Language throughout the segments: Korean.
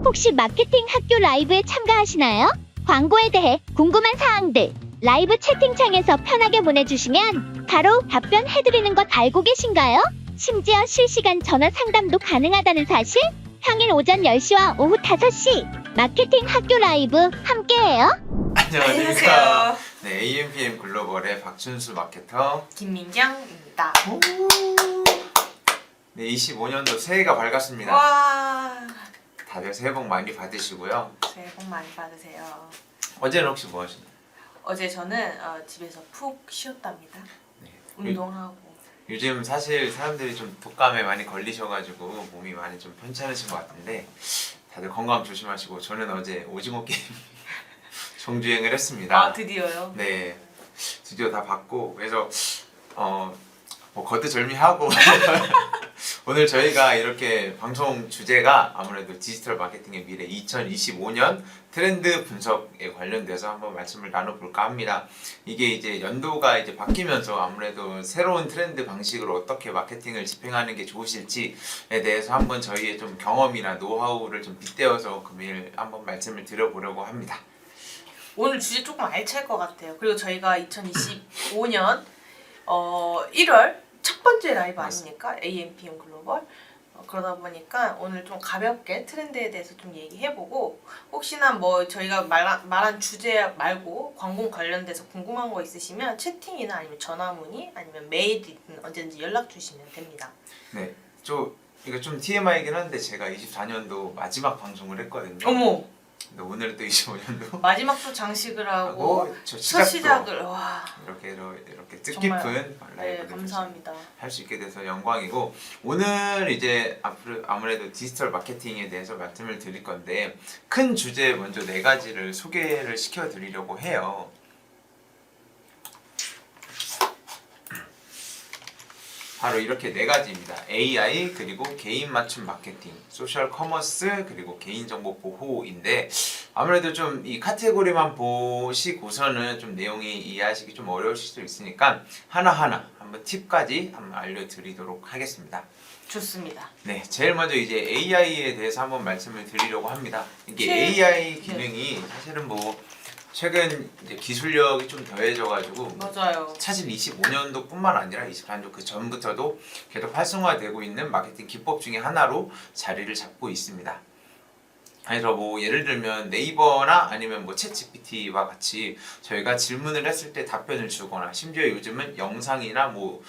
혹시 마케팅 학교 라이브에 참가하시나요? 광고에 대해 궁금한 사항들 라이브 채팅창에서 편하게 보내주시면 바로 답변해드리는 것 알고 계신가요? 심지어 실시간 전화 상담도 가능하다는 사실? 평일 오전 10시와 오후 5시 마케팅 학교 라이브 함께해요. 안녕하세요. 네, AMPM 글로벌의 박춘수 마케터 김민경입니다. 네, 25년도 새해가 밝았습니다. 와, 다들 새해 복 많이 받으시고요. 새해 복 많이 받으세요. 어제는 혹시 뭐 하셨나요? 어제 저는 집에서 푹 쉬었답니다. 네. 운동하고. 요즘 사실 사람들이 좀 독감에 많이 걸리셔가지고 몸이 많이 좀 편찮으신 것 같은데 다들 건강 조심하시고, 저는 어제 오징어 게임 정주행을 했습니다. 아, 드디어요? 네, 드디어 다 받고, 그래서 뭐 거두절미하고 오늘 저희가 이렇게 방송 주제가 아무래도 디지털 마케팅의 미래 2025년 트렌드 분석에 관련돼서 한번 말씀을 나눠볼까 합니다. 이게 이제 연도가 이제 바뀌면서 아무래도 새로운 트렌드 방식으로 어떻게 마케팅을 집행하는 게 좋으실지에 대해서 한번 저희의 좀 경험이나 노하우를 좀 빗대어서 금일 한번 말씀을 드려보려고 합니다. 오늘 주제 조금 알찰 것 같아요. 그리고 저희가 2025년 1월 첫 번째 라이브 아닙니까? AMPM 글로벌. 그러다 보니까 오늘 좀 가볍게 트렌드에 대해서 좀 얘기해보고, 혹시나 뭐 저희가 말한 주제 말고 광고 관련돼서 궁금한 거 있으시면 채팅이나 아니면 전화 문의 아니면 메일이든 언제든지 연락 주시면 됩니다. 네, 이거 좀 TMI이긴 한데 제가 24년도 마지막 방송을 했거든요. 어머! 근데 오늘 또 25년도 마지막도 장식을 하고 첫 첫 시작을 와 이렇게 뜻깊은 정말, 라이브를 감사합니다. 할 수 있게 돼서 영광이고, 오늘 이제 앞으로 아무래도 디지털 마케팅에 대해서 말씀을 드릴 건데, 큰 주제 먼저 4가지를 소개를 시켜드리려고 해요. 바로 이렇게 4가지입니다. AI, 그리고 개인 맞춤 마케팅, 소셜 커머스, 그리고 개인정보 보호인데, 아무래도 좀 이 카테고리만 보시고서는 좀 내용이 이해하시기 좀 어려우실 수 있으니까 하나하나 한번 팁까지 한번 알려드리도록 하겠습니다. 좋습니다. 네, 제일 먼저 이제 AI에 대해서 한번 말씀을 드리려고 합니다. 이게 네. AI 기능이 사실은 뭐 최근 이제 기술력이 좀 더해져가지고 맞아요. 사실 25년도뿐만 아니라 24년도 그 전부터도 계속 활성화되고 있는 마케팅 기법 중에 하나로 자리를 잡고 있습니다. 그래서 뭐 예를 들면 네이버나 아니면 뭐 챗GPT와 같이 저희가 질문을 했을 때 답변을 주거나, 심지어 요즘은 영상이나 뭐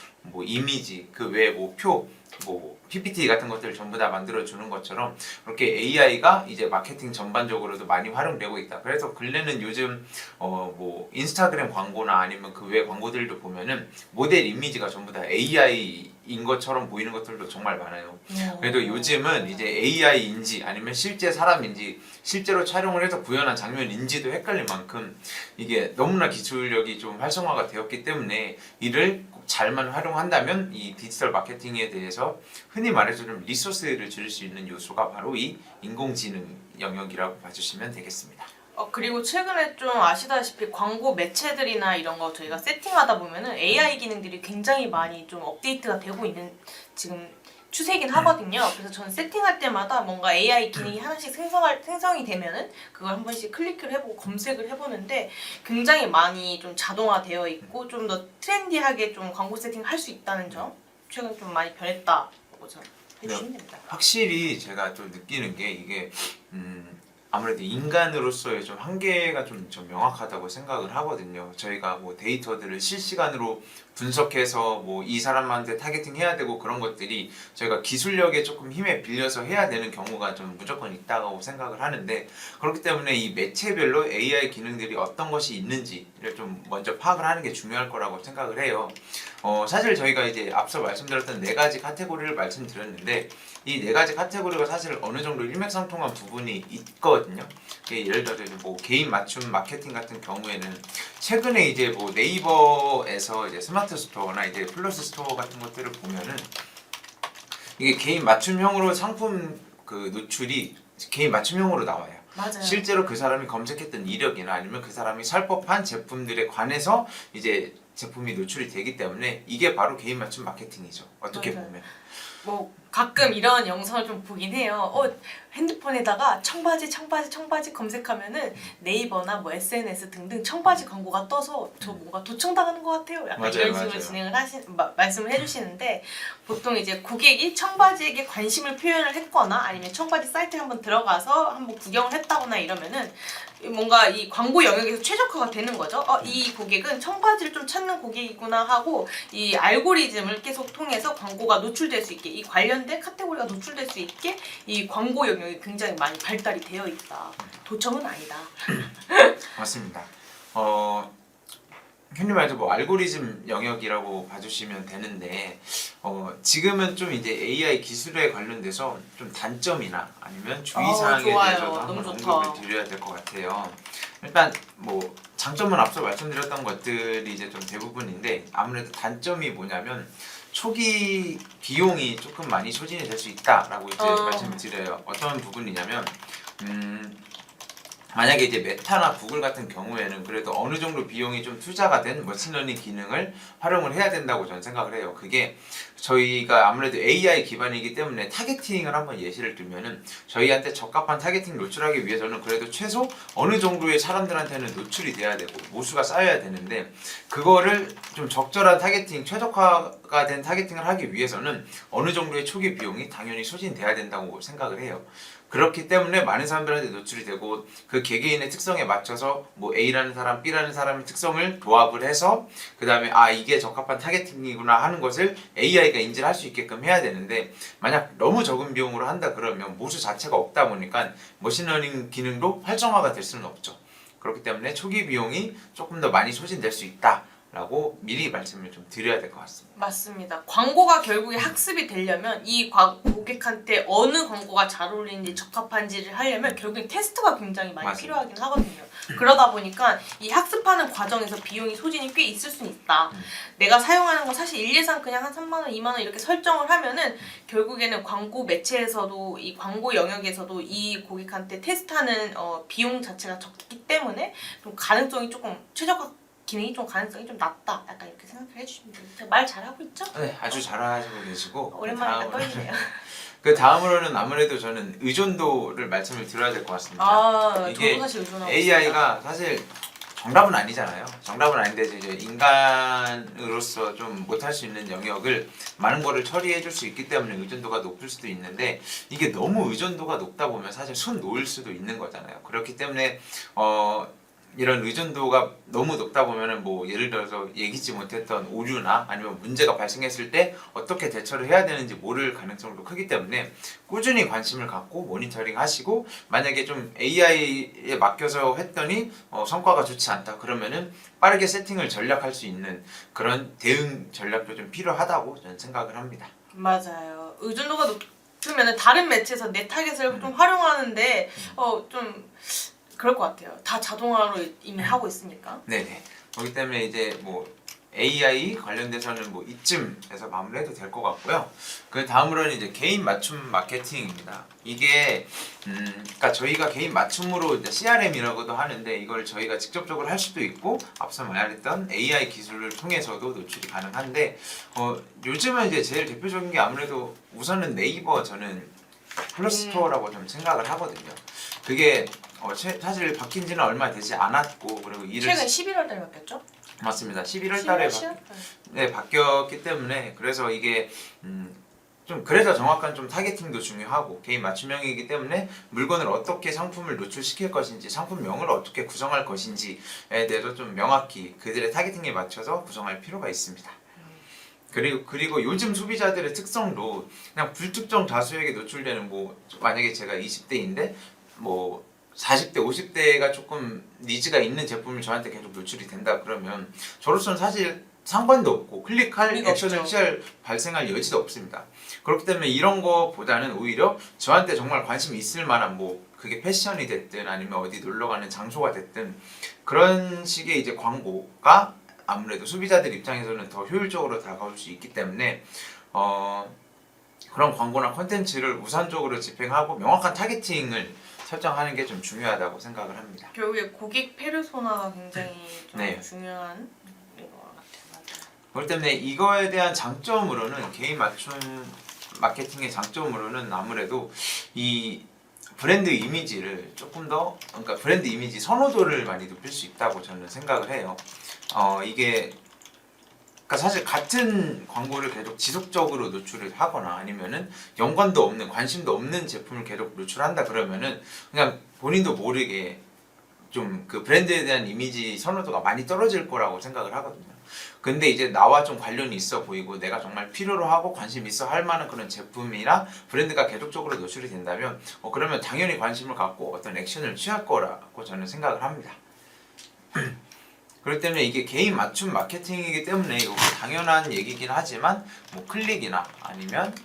이미지, 그 외에 뭐 표, 뭐 PPT 같은 것들을 전부 다 만들어 주는 것처럼 그렇게 AI가 이제 마케팅 전반적으로도 많이 활용되고 있다. 그래서 근래는 요즘 뭐 인스타그램 광고나 아니면 그 외 광고들도 보면은 모델 이미지가 전부 다 AI인 것처럼 보이는 것들도 정말 많아요. 그래도 요즘은 이제 AI인지 아니면 실제 사람인지, 실제로 촬영을 해서 구현한 장면인지도 헷갈릴 만큼 이게 너무나 기술력이 좀 활성화가 되었기 때문에 이를 꼭 잘만 활용한다면 이 디지털 마케팅에 대해서 흔히 말해서 좀 리소스를 줄일 수 있는 요소가 바로 이 인공지능 영역이라고 봐주시면 되겠습니다. 그리고 최근에 좀 아시다시피 광고 매체들이나 이런 거 저희가 세팅하다 보면은 AI 기능들이 굉장히 많이 좀 업데이트가 되고 있는 지금 추세이긴 하거든요. 그래서 저는 세팅할 때마다 뭔가 AI 기능이 하나씩 생성이 되면은 그걸 한 번씩 클릭을 해보고 검색을 해보는데 굉장히 많이 좀 자동화되어 있고 좀 더 트렌디하게 좀 광고 세팅을 할 수 있다는 점, 최근 좀 많이 변했다고 저는 해주시면 됩니다. 확실히 제가 좀 느끼는 게 이게 아무래도 인간으로서의 좀 한계가 좀 명확하다고 생각을 하거든요. 저희가 뭐 데이터들을 실시간으로 분석해서 뭐 이 사람한테 타겟팅 해야 되고 그런 것들이 저희가 기술력에 조금 힘에 빌려서 해야 되는 경우가 좀 무조건 있다고 생각을 하는데, 그렇기 때문에 이 매체별로 AI 기능들이 어떤 것이 있는지를 좀 먼저 파악을 하는 게 중요할 거라고 생각을 해요. 사실 저희가 이제 앞서 말씀드렸던 4가지 카테고리를 말씀드렸는데, 이 4가지 카테고리가 사실 어느 정도 일맥상통한 부분이 있거든요. 예를 들어서 뭐 개인 맞춤 마케팅 같은 경우에는 최근에 이제 뭐 네이버에서 이제 스마트 스토어나 이제 플러스 스토어 같은 것들을 보면은 이게 개인 맞춤형으로 상품 그 노출이 개인 맞춤형으로 나와요. 맞아요. 실제로 그 사람이 검색했던 이력이나 아니면 그 사람이 살 법한 제품들에 관해서 이제 제품이 노출이 되기 때문에 이게 바로 개인 맞춤 마케팅이죠. 어떻게 맞아요. 보면. 뭐 가끔 이런 영상을 좀 보긴 해요. 핸드폰에다가 청바지 검색하면은 네이버나 뭐 SNS 등등 청바지 광고가 떠서 저 뭔가 도청당하는 것 같아요. 약간 맞아요, 이런 식으로 맞아요. 진행을 말씀을 해주시는데 보통 이제 고객이 청바지에게 관심을 표현을 했거나 아니면 청바지 사이트에 한번 들어가서 한번 구경을 했다거나 이러면은 뭔가 이 광고 영역에서 최적화가 되는 거죠. 이 고객은 청바지를 좀 찾는 고객이구나 하고 이 알고리즘을 계속 통해서 광고가 노출될 수 있게 이 관련된 카테고리가 노출될 수 있게 이 광고 영역이 굉장히 많이 발달이 되어 있다. 도청은 아니다. 맞습니다. 흔히 말해서 뭐 알고리즘 영역이라고 봐주시면 되는데 지금은 좀 이제 AI 기술에 관련돼서 좀 단점이나 아니면 주의사항에 좋아요. 대해서도 한번 너무 좋다. 언급을 드려야 될 것 같아요. 일단 뭐 장점은 앞서 말씀드렸던 것들이 이제 좀 대부분인데 아무래도 단점이 뭐냐면 초기 비용이 조금 많이 소진이 될 수 있다라고 이제 말씀을 드려요. 어떤 부분이냐면 만약에 이제 메타나 구글 같은 경우에는 그래도 어느 정도 비용이 좀 투자가 된 머신러닝 기능을 활용을 해야 된다고 저는 생각을 해요. 그게 저희가 아무래도 AI 기반이기 때문에 타겟팅을 한번 예시를 들면은 저희한테 적합한 타겟팅 노출하기 위해서는 그래도 최소 어느 정도의 사람들한테는 노출이 돼야 되고 모수가 쌓여야 되는데 그거를 좀 적절한 타겟팅, 최적화가 된 타겟팅을 하기 위해서는 어느 정도의 초기 비용이 당연히 소진돼야 된다고 생각을 해요. 그렇기 때문에 많은 사람들한테 노출이 되고 그 개개인의 특성에 맞춰서 뭐 A라는 사람, B라는 사람의 특성을 조합을 해서 그 다음에 이게 적합한 타겟팅이구나 하는 것을 AI가 인지를 할 수 있게끔 해야 되는데 만약 너무 적은 비용으로 한다 그러면 모수 자체가 없다 보니까 머신러닝 기능도 활성화가 될 수는 없죠. 그렇기 때문에 초기 비용이 조금 더 많이 소진될 수 있다 라고 미리 말씀을 좀 드려야 될 것 같습니다. 맞습니다. 광고가 결국에 학습이 되려면 이 고객한테 어느 광고가 잘 어울리는지 적합한지를 하려면 결국엔 테스트가 굉장히 많이 맞아요. 필요하긴 하거든요. 그러다 보니까 이 학습하는 과정에서 비용이 소진이 꽤 있을 수는 있다. 내가 사용하는 건 사실 일 예산 그냥 한 3만 원, 2만 원 이렇게 설정을 하면은 결국에는 광고 매체에서도 이 광고 영역에서도 이 고객한테 테스트하는 비용 자체가 적기 때문에 좀 가능성이 조금 최적화 기능이 좀 가능성이 좀 낮다. 약간 이렇게 생각을 해주시면 돼요. 제가 말 잘하고 있죠? 네, 아주 잘하시고 계시고 오랜만에 떨리네요. 그 다음으로는 아무래도 저는 의존도를 말씀을 드려야 될 것 같습니다. 이게 저도 사실 의존하고 AI가 사실 정답은 아니잖아요. 정답은 아닌데 이제 인간으로서 좀 못할 수 있는 영역을 많은 거를 처리해 줄 수 있기 때문에 의존도가 높을 수도 있는데 이게 너무 의존도가 높다 보면 사실 손 놓을 수도 있는 거잖아요. 그렇기 때문에 이런 의존도가 너무 높다 보면은 뭐 예를 들어서 예기치 못했던 오류나 아니면 문제가 발생했을 때 어떻게 대처를 해야 되는지 모를 가능성도 크기 때문에 꾸준히 관심을 갖고 모니터링 하시고 만약에 좀 AI에 맡겨서 했더니 성과가 좋지 않다 그러면은 빠르게 세팅을 전략할 수 있는 그런 대응 전략도 좀 필요하다고 저는 생각을 합니다. 맞아요. 의존도가 높으면 다른 매체에서 내 타겟을 좀 활용하는데 좀 그럴 것 같아요. 다 자동화로 이미 하고 있으니까. 네네. 그렇기 때문에 이제 뭐 AI 관련돼서는 뭐 이쯤에서 마무리해도 될 것 같고요. 그 다음으로는 이제 개인 맞춤 마케팅입니다. 이게 그러니까 저희가 개인 맞춤으로 이제 CRM이라고도 하는데 이걸 저희가 직접적으로 할 수도 있고 앞서 말했던 AI 기술을 통해서도 노출이 가능한데 요즘은 이제 제일 대표적인 게 아무래도 우선은 네이버 저는 플러스스토어라고 좀 생각을 하거든요. 그게 사실 바뀐 지는 얼마 되지 않았고 그리고 최근 11월 달에 바뀌었죠? 맞습니다. 11월 달에 바뀌었기 때문에 그래서 이게 좀 그래서 정확한 좀 타겟팅도 중요하고 개인 맞춤형이기 때문에 물건을 어떻게 상품을 노출시킬 것인지 상품명을 어떻게 구성할 것인지에 대해서 좀 명확히 그들의 타겟팅에 맞춰서 구성할 필요가 있습니다. 그리고 요즘 소비자들의 특성도 그냥 불특정 다수에게 노출되는 뭐 만약에 제가 20대인데 뭐 40대, 50대가 조금 니즈가 있는 제품이 저한테 계속 노출이 된다 그러면 저로서는 사실 상관도 없고 클릭할 액션을 취할 발생할 여지도 없습니다. 그렇기 때문에 이런 거보다는 오히려 저한테 정말 관심이 있을 만한 뭐 그게 패션이 됐든 아니면 어디 놀러 가는 장소가 됐든 그런 식의 이제 광고가 아무래도 소비자들 입장에서는 더 효율적으로 다가올 수 있기 때문에 그런 광고나 콘텐츠를 우선적으로 집행하고 명확한 타겟팅을 설정하는 게 좀 중요하다고 생각을 합니다. 결국에 고객 페르소나가 굉장히 좀 네. 중요한 것 같아요. 그렇기 때문에 이거에 대한 장점으로는 개인 맞춤 마케팅의 장점으로는 아무래도 이 브랜드 이미지를 조금 더 그러니까 브랜드 이미지 선호도를 많이 높일 수 있다고 저는 생각을 해요. 이게 그러니까 사실 같은 광고를 계속 지속적으로 노출을 하거나 아니면은 연관도 없는 관심도 없는 제품을 계속 노출한다 그러면은 그냥 본인도 모르게 좀 그 브랜드에 대한 이미지 선호도가 많이 떨어질 거라고 생각을 하거든요. 근데 이제 나와 좀 관련이 있어 보이고 내가 정말 필요로 하고 관심 있어 할 만한 그런 제품이나 브랜드가 계속적으로 노출이 된다면 그러면 당연히 관심을 갖고 어떤 액션을 취할 거라고 저는 생각을 합니다. 그렇기 때문에 이게 개인 맞춤 마케팅이기 때문에 이거 당연한 얘기긴 하지만 뭐 클릭이나 아니면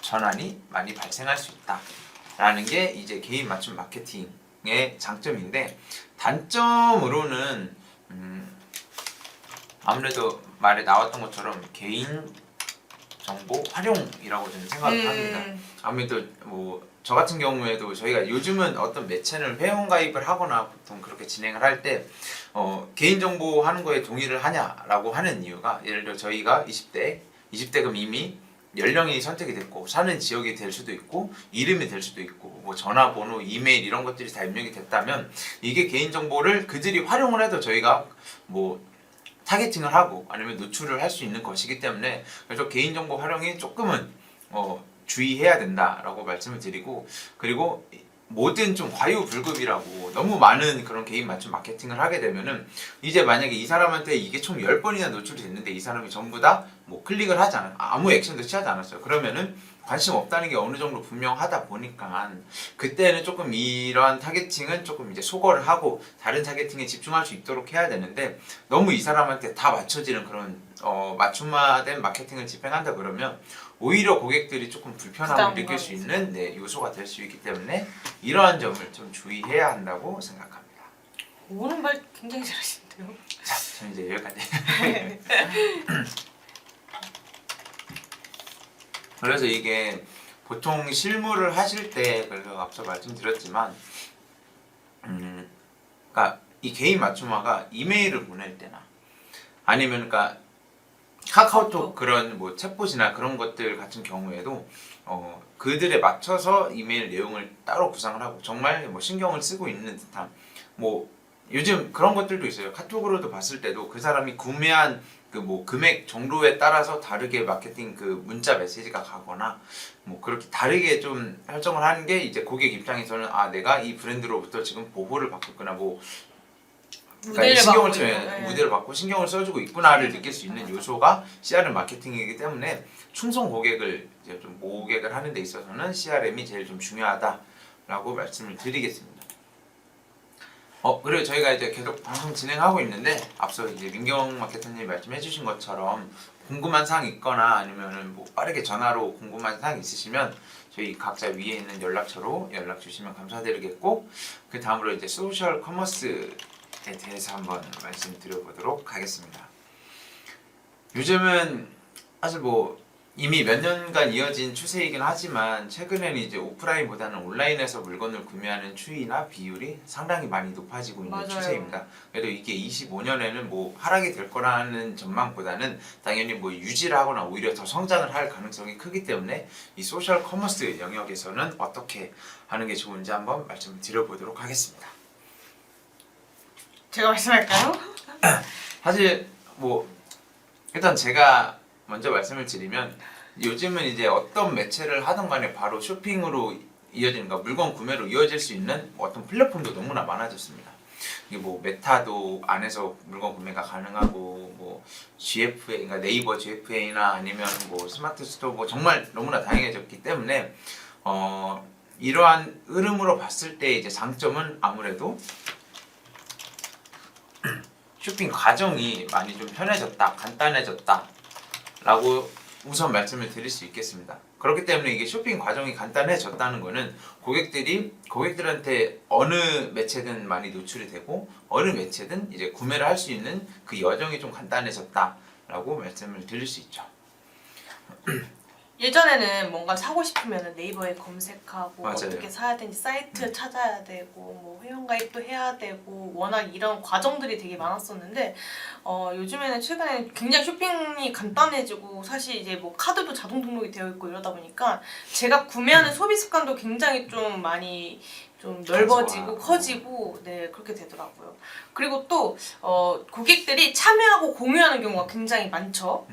전환이 많이 발생할 수 있다라는 게 이제 개인 맞춤 마케팅의 장점인데 단점으로는 아무래도 말에 나왔던 것처럼 개인 정보 활용이라고 저는 생각을 합니다. 아무래도 뭐 저 같은 경우에도 저희가 요즘은 어떤 매체를 회원 가입을 하거나 보통 그렇게 진행을 할 때 개인정보 하는 거에 동의를 하냐라고 하는 이유가 예를 들어 저희가 20대 그럼 이미 연령이 선택이 됐고 사는 지역이 될 수도 있고 이름이 될 수도 있고 뭐 전화번호, 이메일 이런 것들이 다 입력이 됐다면 이게 개인정보를 그들이 활용을 해도 저희가 뭐 타겟팅을 하고 아니면 노출을 할 수 있는 것이기 때문에 그래서 개인정보 활용이 조금은 주의해야 된다라고 말씀을 드리고 그리고 모든 좀 과유불급이라고 너무 많은 그런 개인 맞춤 마케팅을 하게 되면은 이제 만약에 이 사람한테 이게 총 10번이나 노출이 됐는데 이 사람이 전부 다 뭐 클릭을 하지 않아 아무 액션도 취하지 않았어요. 그러면은 관심 없다는 게 어느 정도 분명하다 보니까 그때는 조금 이러한 타겟팅은 조금 이제 소거를 하고 다른 타겟팅에 집중할 수 있도록 해야 되는데 너무 이 사람한테 다 맞춰지는 그런 맞춤화된 마케팅을 집행한다 그러면 오히려 고객들이 조금 불편함을 느낄 수 있는 요소가 될 수 있기 때문에 이러한 점을 좀 주의해야 한다고 생각합니다. 오는 말 굉장히 잘하시는데요. 자, 저는 이제 여기까지. 그래서 이게 보통 실무를 하실 때 그래서 앞서 말씀드렸지만 그러니까 이 개인 맞춤화가 이메일을 보낼 때나 아니면 그러니까 카카오톡 그런 뭐 챗봇이나 그런 것들 같은 경우에도 그들에 맞춰서 이메일 내용을 따로 구상을 하고 정말 뭐 신경을 쓰고 있는 듯한 뭐 요즘 그런 것들도 있어요. 카톡으로도 봤을 때도 그 사람이 구매한 그 뭐 금액 정도에 따라서 다르게 마케팅 그 문자 메시지가 가거나 뭐 그렇게 다르게 좀 설정을 하는 게 이제 고객 입장에서는 아 내가 이 브랜드로부터 지금 보호를 받고 있구나 뭐 무대를 받고 신경을 써주고 있구나를 느낄 수 있는 요소가 CRM 마케팅이기 때문에 충성 고객을 이제 좀 모객을 하는 데 있어서는 CRM이 제일 좀 중요하다라고 말씀을 드리겠습니다. 그리고 저희가 이제 계속 방송 진행하고 있는데 앞서 이제 민경 마케터님이 말씀해주신 것처럼 궁금한 사항 있거나 아니면은 뭐 빠르게 전화로 궁금한 사항 있으시면 저희 각자 위에 있는 연락처로 연락 주시면 감사드리겠고 그 다음으로 이제 소셜 커머스에 대해서 한번 말씀드려보도록 하겠습니다. 요즘은 사실 뭐 이미 몇 년간 이어진 추세이긴 하지만 최근에는 이제 오프라인보다는 온라인에서 물건을 구매하는 추이나 비율이 상당히 많이 높아지고 있는 추세입니다. 그래도 이게 25년에는 뭐 하락이 될 거라는 전망보다는 당연히 뭐 유지를 하거나 오히려 더 성장을 할 가능성이 크기 때문에 이 소셜 커머스 영역에서는 어떻게 하는 게 좋은지 한번 말씀을 드려보도록 하겠습니다. 제가 말씀할까요? 사실 뭐 일단 제가 먼저 말씀을 드리면 요즘은 이제 어떤 매체를 하든 간에 바로 쇼핑으로 이어지는 거 물건 구매로 이어질 수 있는 어떤 플랫폼도 너무나 많아졌습니다. 이게 뭐 메타도 안에서 물건 구매가 가능하고 뭐 GFA 그러니까 네이버 GFA나 아니면 뭐 스마트 스토어 뭐 정말 너무나 다양해졌기 때문에 이러한 흐름으로 봤을 때 이제 장점은 아무래도 쇼핑 과정이 많이 좀 편해졌다, 간단해졌다 라고 우선 말씀을 드릴 수 있겠습니다. 그렇기 때문에 이게 쇼핑 과정이 간단해졌다는 거는 고객들한테 어느 매체든 많이 노출이 되고 어느 매체든 이제 구매를 할 수 있는 그 여정이 좀 간단해졌다라고 말씀을 드릴 수 있죠. 예전에는 뭔가 사고 싶으면 네이버에 검색하고 맞아요. 어떻게 사야 되는지 사이트 찾아야 되고 뭐 회원가입도 해야 되고 워낙 이런 과정들이 되게 많았었는데 요즘에는 최근에 굉장히 쇼핑이 간단해지고 사실 이제 뭐 카드도 자동 등록이 되어 있고 이러다 보니까 제가 구매하는 소비 습관도 굉장히 좀 많이 좀 넓어지고 커지고 네 그렇게 되더라고요. 그리고 또 고객들이 참여하고 공유하는 경우가 굉장히 많죠.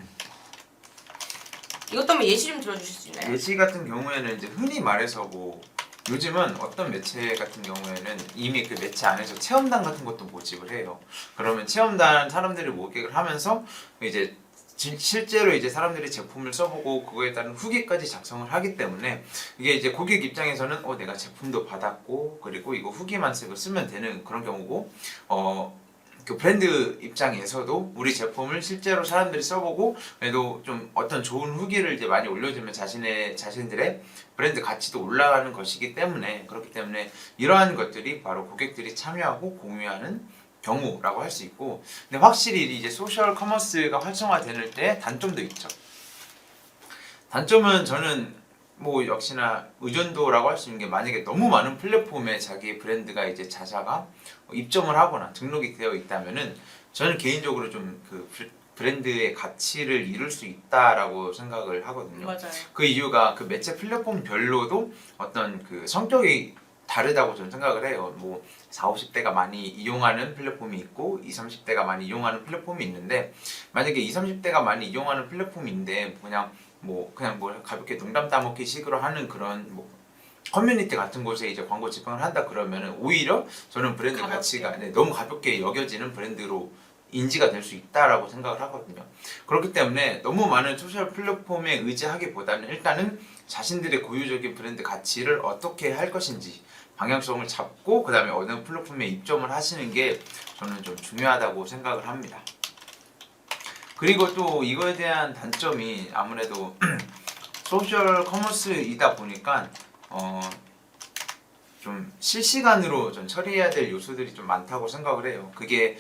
이것도 한번 예시 좀 들어주실 수 있나요? 예시 같은 경우에는 이제 흔히 말해서 뭐 요즘은 어떤 매체 같은 경우에는 이미 그 매체 안에서 체험단 같은 것도 모집을 해요. 그러면 체험단 사람들이 모집을 하면서 이제 실제로 이제 사람들이 제품을 써보고 그거에 따른 후기까지 작성을 하기 때문에 이게 이제 고객 입장에서는 내가 제품도 받았고 그리고 이거 후기만 쓰면 되는 그런 경우고 그 브랜드 입장에서도 우리 제품을 실제로 사람들이 써보고 그래도 좀 어떤 좋은 후기를 이제 많이 올려주면 자신들의 브랜드 가치도 올라가는 것이기 때문에 그렇기 때문에 이러한 것들이 바로 고객들이 참여하고 공유하는 경우라고 할 수 있고 근데 확실히 이제 소셜 커머스가 활성화되는 때 단점도 있죠. 단점은 저는 뭐 역시나 의존도라고 할 수 있는 게 만약에 너무 많은 플랫폼에 자기 브랜드가 이제 자사가 입점을 하거나 등록이 되어 있다면은 저는 개인적으로 좀 그 브랜드의 가치를 잃을 수 있다라고 생각을 하거든요. 맞아요. 그 이유가 그 매체 플랫폼별로도 어떤 그 성격이 다르다고 저는 생각을 해요. 뭐 40, 50대가 많이 이용하는 플랫폼이 있고 20, 30대가 많이 이용하는 플랫폼이 있는데 만약에 20, 30대가 많이 이용하는 플랫폼인데 그냥 뭐 가볍게 농담 따먹기 식으로 하는 그런 뭐 커뮤니티 같은 곳에 이제 광고 집행을 한다 그러면은 오히려 저는 브랜드 가볍게. 가치가 너무 가볍게 여겨지는 브랜드로 인지가 될 수 있다라고 생각을 하거든요. 그렇기 때문에 너무 많은 소셜 플랫폼에 의지하기보다는 일단은 자신들의 고유적인 브랜드 가치를 어떻게 할 것인지 방향성을 잡고 그 다음에 어느 플랫폼에 입점을 하시는 게 저는 좀 중요하다고 생각을 합니다. 그리고 또 이거에 대한 단점이 아무래도 소셜 커머스이다 보니까 좀 실시간으로 좀 처리해야 될 요소들이 좀 많다고 생각을 해요. 그게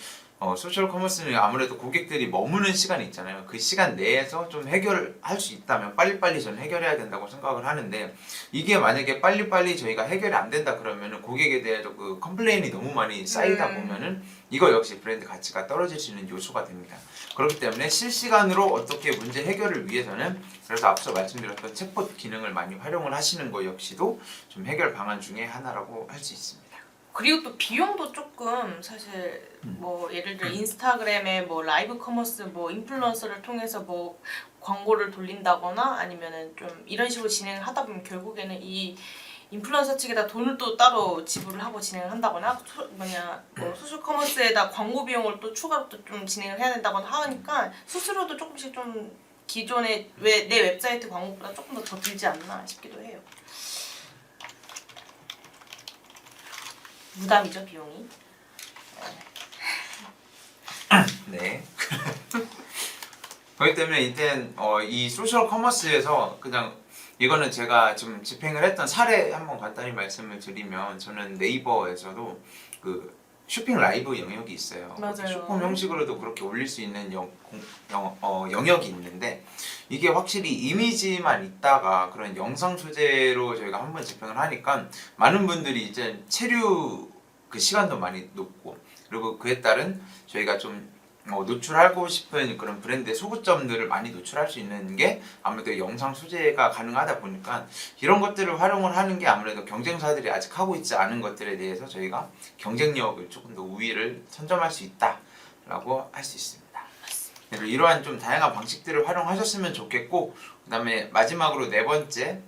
소셜 커머스는 아무래도 고객들이 머무는 시간이 있잖아요. 그 시간 내에서 좀 해결할 수 있다면 빨리빨리 저는 해결해야 된다고 생각을 하는데 이게 만약에 빨리빨리 저희가 해결이 안 된다 그러면은 고객에 대해서 그 컴플레인이 너무 많이 쌓이다 보면은 이거 역시 브랜드 가치가 떨어질 수 있는 요소가 됩니다. 그렇기 때문에 실시간으로 어떻게 문제 해결을 위해서는 그래서 앞서 말씀드렸던 챗봇 기능을 많이 활용을 하시는 것 역시도 좀 해결 방안 중에 하나라고 할 수 있습니다. 그리고 또 비용도 조금 사실 뭐 예를 들어 인스타그램에 뭐 라이브 커머스 뭐 인플루언서를 통해서 뭐 광고를 돌린다거나 아니면은 좀 이런 식으로 진행을 하다 보면 결국에는 이 인플루언서 측에다 돈을 또 따로 지불을 하고 진행을 한다거나 뭐 소셜 커머스에다 광고 비용을 또 추가로 또 좀 진행을 해야 된다거나 하니까 수수료도 조금씩 좀 기존의 내 웹사이트 광고보다 조금 더 들지 않나 싶기도 해요. 부담이죠 비용이. 네. 그렇기 때문에 이땐 이 소셜 커머스에서 그냥 이거는 제가 좀 집행을 했던 사례 한번 간단히 말씀을 드리면 저는 네이버에서도 그 쇼핑 라이브 영역이 있어요. 맞아요. 쇼폼 형식으로도 그렇게 올릴 수 있는 영역이 있는데 이게 확실히 이미지만 있다가 그런 영상 소재로 저희가 한번 집행을 하니까 많은 분들이 이제 체류 그 시간도 많이 높고 그리고 그에 따른 저희가 좀 노출하고 싶은 그런 브랜드의 소구점들을 많이 노출할 수 있는 게 아무래도 영상 소재가 가능하다 보니까 이런 것들을 활용을 하는 게 아무래도 경쟁사들이 아직 하고 있지 않은 것들에 대해서 저희가 경쟁력을 조금 더 우위를 선점할 수 있다라고 할 수 있습니다. 그래서 이러한 좀 다양한 방식들을 활용하셨으면 좋겠고 그 다음에 마지막으로 네 번째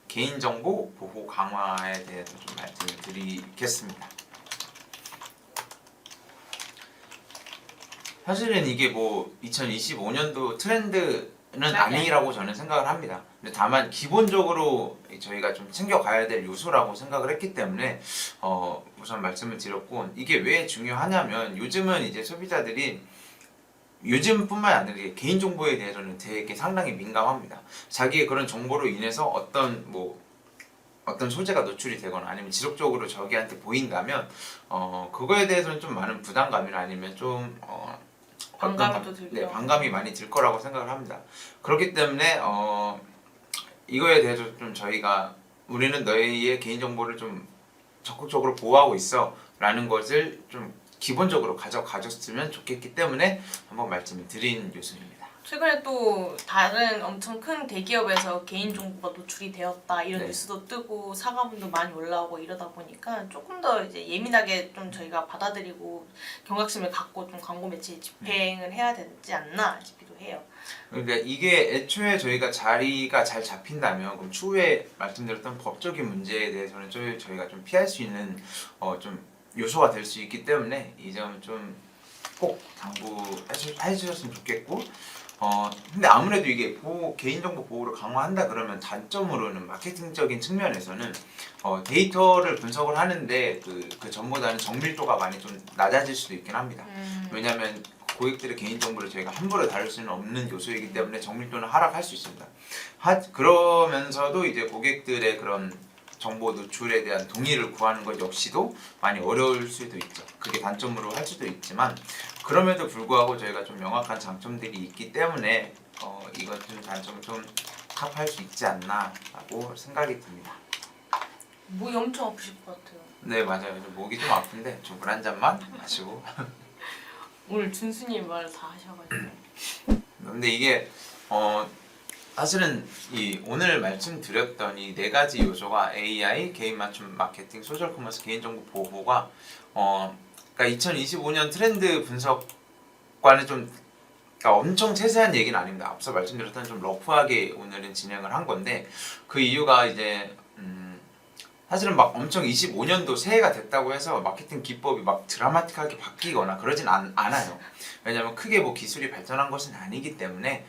개인정보 보호 강화에 대해서 좀 말씀을 드리겠습니다. 사실은 이게 뭐 2025년도 트렌드는 아니라고 저는 생각을 합니다. 근데 다만 기본적으로 저희가 좀 챙겨가야 될 요소라고 생각을 했기 때문에 우선 말씀을 드렸고 이게 왜 중요하냐면 요즘은 이제 소비자들이 요즘뿐만 아니라 개인정보에 대해서는 되게 상당히 민감합니다. 자기의 그런 정보로 인해서 어떤 소재가 노출이 되거나 아니면 지속적으로 저기한테 보인다면 그거에 대해서는 좀 많은 부담감이나 아니면 좀 반감도 들고요. 반감이 많이 들 거라고 생각을 합니다. 그렇기 때문에 이거에 대해서 좀 저희가 우리는 너희의 개인정보를 좀 적극적으로 보호하고 있어 라는 것을 좀 기본적으로 가졌으면 좋겠기 때문에 한번 말씀을 드린 요소입니다. 최근에 또 다른 엄청 큰 대기업에서 개인정보가 노출이 되었다 이런 네. 뉴스도 뜨고 사과문도 많이 올라오고 이러다 보니까 조금 더 이제 예민하게 좀 저희가 받아들이고 경각심을 갖고 좀 광고 매체 집행을 해야 되지 않나 싶기도 해요. 그러니까 이게 애초에 저희가 자리가 잘 잡힌다면 그럼 추후에 말씀드렸던 법적인 문제에 대해서는 저희가 좀 피할 수 있는 좀 요소가 될 수 있기 때문에 이 점은 좀 꼭 당부해 주셨으면 좋겠고 근데 아무래도 이게 개인정보 보호를 강화한다 그러면 단점으로는 마케팅적인 측면에서는 데이터를 분석을 하는데 그 전보다는 정밀도가 많이 좀 낮아질 수도 있긴 합니다. 왜냐하면 고객들의 개인정보를 저희가 함부로 다룰 수는 없는 요소이기 때문에 정밀도는 하락할 수 있습니다. 그러면서도 이제 고객들의 그런 정보 노출에 대한 동의를 구하는 것 역시도 많이 어려울 수도 있죠. 그게 단점으로 할 수도 있지만 그럼에도 불구하고 저희가 좀 명확한 장점들이 있기 때문에 이것 단점을 좀 탑할 수 있지 않나라고 생각이 듭니다. 목이 엄청 아프실 것 같아요. 네 맞아요. 목이 좀 아픈데 좀 물 한 잔만 마시고. 오늘 준수님 말 다 하셔가지고. 근데 이게 사실은 이 오늘 말씀드렸던 이 네 가지 요소가 AI, 개인 맞춤 마케팅, 소셜 커머스, 개인정보 보호가 그러니까 2025년 트렌드 분석과는 좀 그러니까 엄청 세세한 얘기는 아닙니다. 앞서 말씀드렸던 좀 러프하게 오늘은 진행을 한 건데 그 이유가 이제 사실은 막 엄청 25년도 새해가 됐다고 해서 마케팅 기법이 막 드라마틱하게 바뀌거나 그러진 않아요. 왜냐하면 크게 뭐 기술이 발전한 것은 아니기 때문에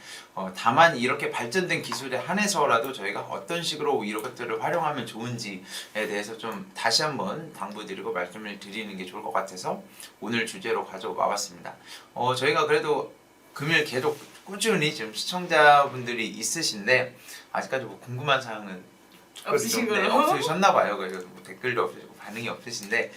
다만 이렇게 발전된 기술에 한해서라도 저희가 어떤 식으로 이런 것들을 활용하면 좋은지에 대해서 좀 다시 한번 당부드리고 말씀을 드리는 게 좋을 것 같아서 오늘 주제로 가져와 봤습니다. 저희가 그래도 금일 계속 꾸준히 지금 시청자분들이 있으신데 아직까지 뭐 궁금한 사항은 없으신 걸로? 없으셨나봐요. 그래서 뭐 댓글도 없으시고 반응이 없으신데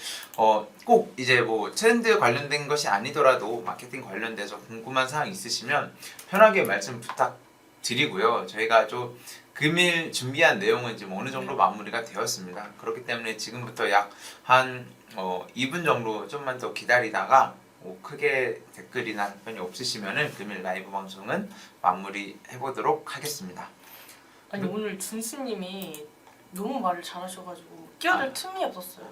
꼭 이제 뭐 트렌드 관련된 것이 아니더라도 마케팅 관련돼서 궁금한 사항 있으시면 편하게 말씀 부탁드리고요. 저희가 좀 금일 준비한 내용은 지금 어느 정도 마무리가 되었습니다. 그렇기 때문에 지금부터 약 한 2분 정도 좀만 더 기다리다가 크게 댓글이나 답변이 없으시면은 금일 라이브 방송은 마무리 해보도록 하겠습니다. 아니 오늘 준수님이 너무 말을 잘하셔가지고 끼어들 틈이 없었어요.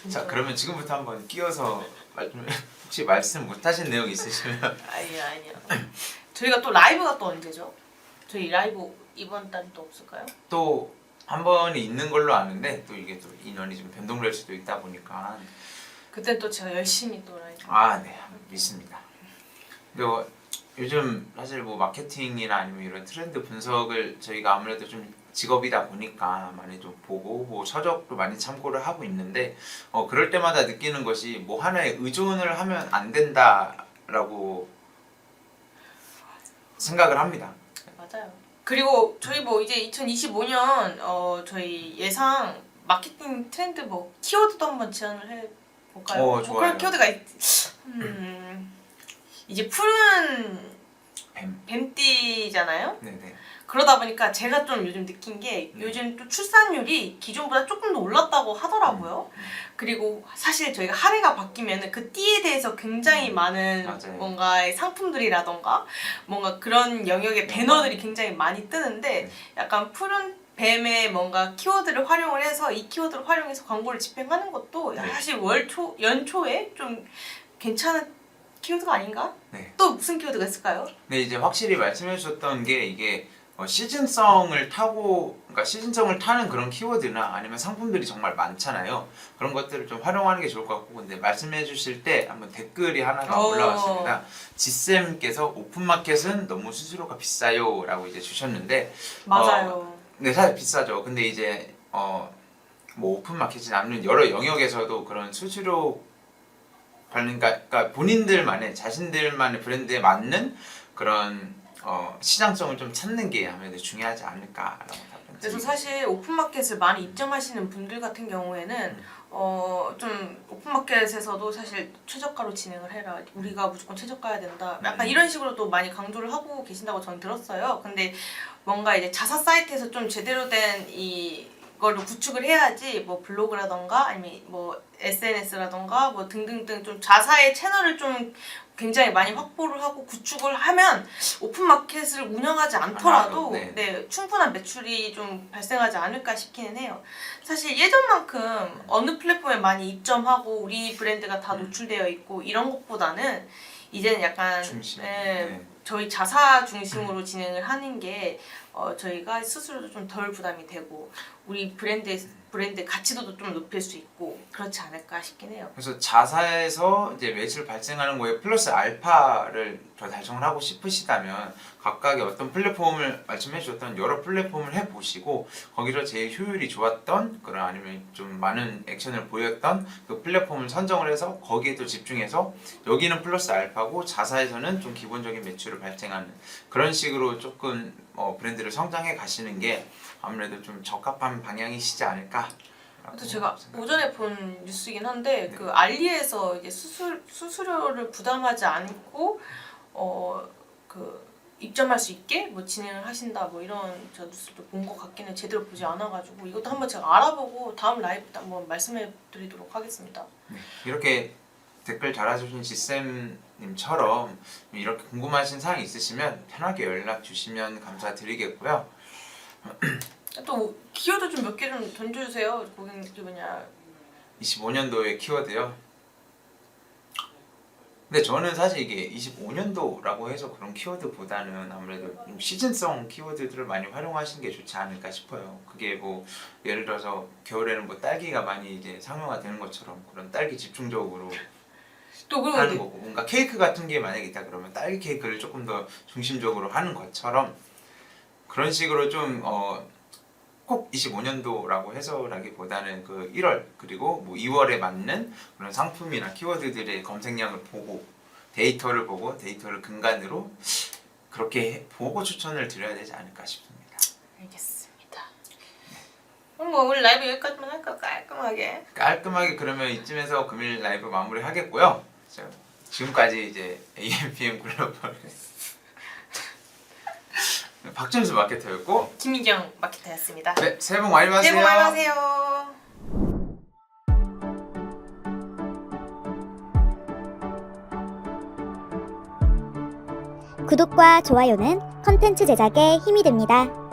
자 그러면 지금부터 한번 끼워서 혹시 말씀 못하신 내용 있으시면 아니요. 저희가 또 라이브가 또 언제죠? 저희 라이브 이번 달에 또 없을까요? 또 한 번이 있는 걸로 아는데 또 이게 또 인원이 좀 변동될 수도 있다 보니까 그때 또 제가 열심히 또 라이브. 네 믿습니다. 그리고 요즘 사실 뭐 마케팅이나 아니면 이런 트렌드 분석을 저희가 아무래도 좀 직업이다 보니까 많이 좀 보고 뭐 서적도 많이 참고를 하고 있는데 그럴 때마다 느끼는 것이 뭐 하나에 의존을 하면 안 된다라고 생각을 합니다. 맞아요. 그리고 저희 뭐 이제 2025년 저희 예상 마케팅 트렌드 뭐 키워드도 한번 제안을 해 볼까요? 좋아요. 그런 키워드가 이제 푸른 뱀띠잖아요. 네네. 그러다 보니까 제가 좀 요즘 느낀 게 요즘 또 출산율이 기존보다 조금 더 올랐다고 하더라고요. 그리고 사실 저희가 한 해가 바뀌면 그 띠에 대해서 굉장히 많은 맞아요. 뭔가 상품들이라던가 뭔가 그런 영역의 배너들이 굉장히 많이 뜨는데 약간 푸른 뱀의 뭔가 키워드를 활용을 해서 이 키워드를 활용해서 광고를 집행하는 것도 사실 연초에 좀 괜찮은 키워드가 아닌가? 네. 또 무슨 키워드가 있을까요? 근데 이제 확실히 말씀해 주셨던 게 이게 시즌성을 타는 그런 키워드나 아니면 상품들이 정말 많잖아요. 그런 것들을 좀 활용하는 게 좋을 것 같고 근데 말씀해 주실 때 한번 댓글이 하나가 올라왔습니다. 지쌤께서 오픈마켓은 너무 수수료가 비싸요 라고 이제 주셨는데 맞아요. 네 사실 비싸죠. 근데 이제 뭐 오픈마켓이 아니면 여러 영역에서도 그런 수수료 그러니까 본인들만의 자신들만의 브랜드에 맞는 그런 시장성을 좀 찾는 게 아무래도 중요하지 않을까라고 답변드립니다. 그래서 사실 오픈마켓을 많이 입점하시는 분들 같은 경우에는 좀 오픈마켓에서도 사실 최저가로 진행을 해라. 우리가 무조건 최저가야 된다. 약간 이런 식으로 또 많이 강조를 하고 계신다고 저는 들었어요. 근데 뭔가 이제 자사 사이트에서 좀 제대로 된 이걸로 구축을 해야지 뭐 블로그라던가 아니면 뭐 SNS라던가 뭐 등등등 좀 자사의 채널을 좀 굉장히 많이 확보를 하고 구축을 하면 오픈마켓을 운영하지 않더라도 네. 네, 충분한 매출이 좀 발생하지 않을까 싶기는 해요. 사실 예전만큼 어느 플랫폼에 많이 입점하고 우리 브랜드가 다 노출되어 있고 이런 것보다는 이제는 약간 중심. 네, 저희 자사 중심으로 진행을 하는 게 저희가 스스로도 좀 덜 부담이 되고 우리 브랜드 가치도도 좀 높일 수 있고 그렇지 않을까 싶긴 해요. 그래서 자사에서 이제 매출 발생하는 거에 플러스 알파를 더 달성을 하고 싶으시다면 각각의 어떤 플랫폼을 말씀해 주셨던 여러 플랫폼을 해보시고 거기서 제일 효율이 좋았던 그런 아니면 좀 많은 액션을 보였던 그 플랫폼을 선정을 해서 거기에 또 집중해서 여기는 플러스 알파고 자사에서는 좀 기본적인 매출을 발생하는 그런 식으로 조금 브랜드를 성장해 가시는 게 아무래도 좀 적합한 방향이시지 않을까. 또 제가 오전에 본 뉴스이긴 한데 그 알리에서 이제 수수료를 부담하지 않고 그 입점할 수 있게 뭐 진행을 하신다 뭐 이런 저 뉴스도 본 것 같기는 제대로 보지 않아가지고 이것도 한번 제가 알아보고 다음 라이브 때 한번 말씀해드리도록 하겠습니다. 네, 이렇게 댓글 달아주신 지쌤님처럼 이렇게 궁금하신 사항 있으시면 편하게 연락 주시면 감사드리겠고요. 또 키워드 좀 몇 개 좀 던져주세요. 고객님 뭐냐 25년도의 키워드요. 근데 저는 사실 이게 25년도라고 해서 그런 키워드보다는 아무래도 좀 시즌성 키워드들을 많이 활용하시는 게 좋지 않을까 싶어요. 그게 뭐 예를 들어서 겨울에는 뭐 딸기가 많이 이제 상용화되는 것처럼 그런 딸기 집중적으로 또 하는 그리고 거고 뭔가 케이크 같은 게 만약에 있다 그러면 딸기 케이크를 조금 더 중심적으로 하는 것처럼 그런 식으로 좀 꼭 25년도라고 해서라기보다는 그 1월 그리고 뭐 2월에 맞는 그런 상품이나 키워드들의 검색량을 보고 데이터를 보고 데이터를 근간으로 그렇게 보고 추천을 드려야 되지 않을까 싶습니다. 알겠습니다. 그럼 뭐 오늘 라이브 여기까지만 할까요? 깔끔하게. 그러면 이쯤에서 금일 라이브 마무리 하겠고요. 지금까지 이제 AMPM 글로벌 박준수 마케터였고 김민경 마케터였습니다. 네, 새해 복 많이 받으세요. 새해 복 많이 받으세요. 구독과 좋아요는 컨텐츠 제작에 힘이 됩니다.